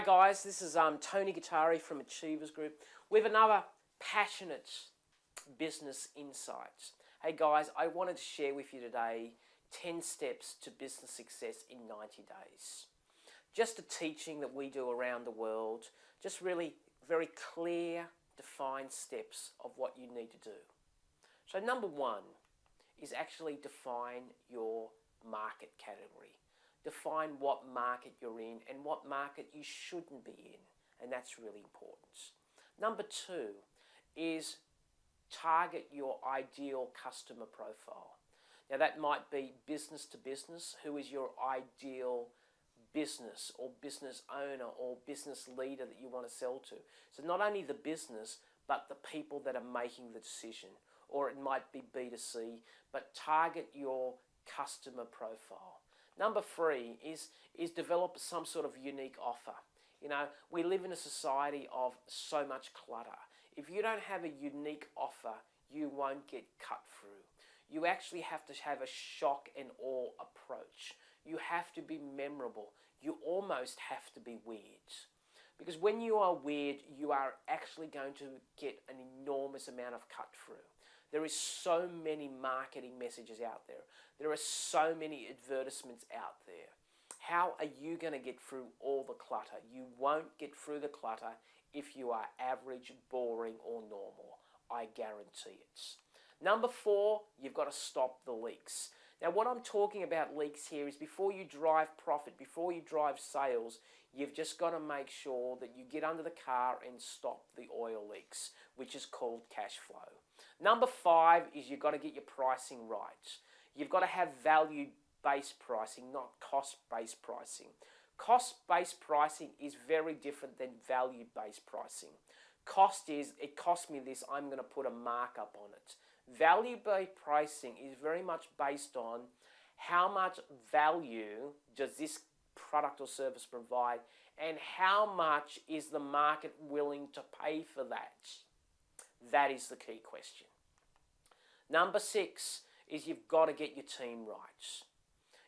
guys, this is Tony Gattari from Achievers Group with another passionate business insights. Hey guys, I wanted to share with you today 10 steps to business success in 90 days. Just a teaching that we do around the world, just really very clear, defined steps of what you need to do. So number one is actually define your market category. Define what market you're in and what market you shouldn't be in, and that's really important. Number two is target your ideal customer profile. Now that might be business to business. Who is your ideal business or business owner or business leader that you want to sell to? So not only the business, but the people that are making the decision. Or it might be B2C, but target your customer profile. Number three is develop some sort of unique offer. You know, we live in a society of so much clutter. If you don't have a unique offer, you won't get cut through. You actually have to have a shock and awe approach. You have to be memorable. You almost have to be weird. Because when you are weird, you are actually going to get an enormous amount of cut through. There is so many marketing messages out there. There are so many advertisements out there. How are you going to get through all the clutter? You won't get through the clutter if you are average, boring, or normal. I guarantee it. Number four, you've got to stop the leaks. Now, what I'm talking about leaks here is before you drive profit, before you drive sales, you've just got to make sure that you get under the car and stop the oil leaks, which is called cash flow. Number five is you've got to get your pricing right. You've got to have value-based pricing, not cost-based pricing. Cost-based pricing is very different than value-based pricing. Cost is, it cost me this, I'm going to put a markup on it. Value-based pricing is very much based on how much value does this product or service provide and how much is the market willing to pay for that. That is the key question. Number six is you've got to get your team right.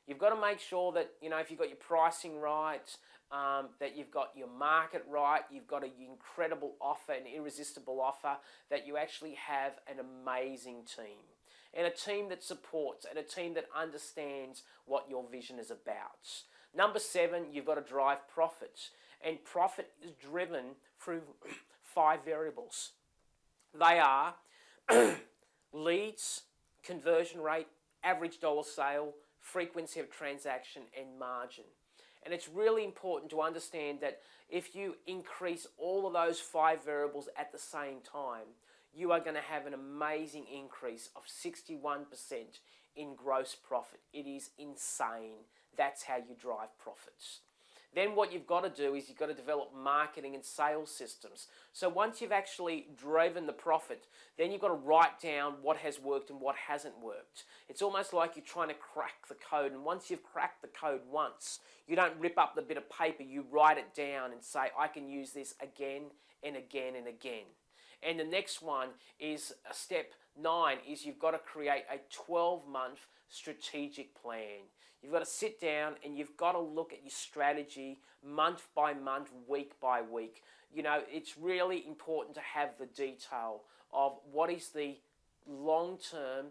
You've got to make sure that, you know, if you've got your pricing right, that you've got your market right, you've got an incredible offer, an irresistible offer, that you actually have an amazing team. And a team that supports and a team that understands what your vision is about. Number seven, you've got to drive profits. And profit is driven through 5 variables. They are leads, conversion rate, average dollar sale, frequency of transaction, and margin. And it's really important to understand that if you increase all of those 5 variables at the same time, you are going to have an amazing increase of 61% in gross profit. It is insane. That's how you drive profits. Then what you've got to do is you've got to develop marketing and sales systems. So once you've actually driven the profit, then you've got to write down what has worked and what hasn't worked. It's almost like you're trying to crack the code. And once you've cracked the code once, you don't rip up the bit of paper, you write it down and say, I can use this again and again and again. And the next one is step 9 is you've got to create a 12-month strategic plan. You've got to sit down and you've got to look at your strategy month by month, week by week. You know, it's really important to have the detail of what is the long-term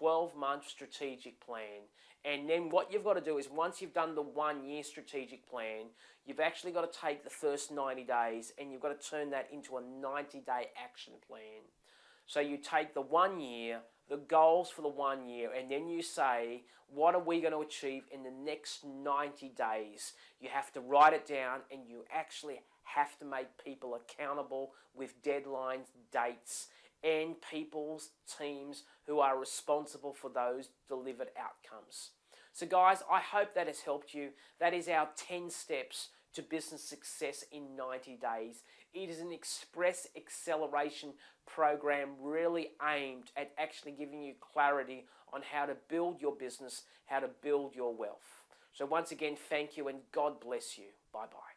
12-month strategic plan. And then what you've got to do is once you've done the 1-year strategic plan, you've actually got to take the first 90 days and you've got to turn that into a 90-day action plan. So you take the 1 year, the goals for the 1 year, and then you say, what are we going to achieve in the next 90 days? You have to write it down and you actually have to make people accountable with deadlines, dates, and people's teams who are responsible for those delivered outcomes. So guys, I hope that has helped you. That is our 10 steps to business success in 90 days. It is an express acceleration program really aimed at actually giving you clarity on how to build your business, how to build your wealth. So once again, thank you and God bless you. Bye-bye.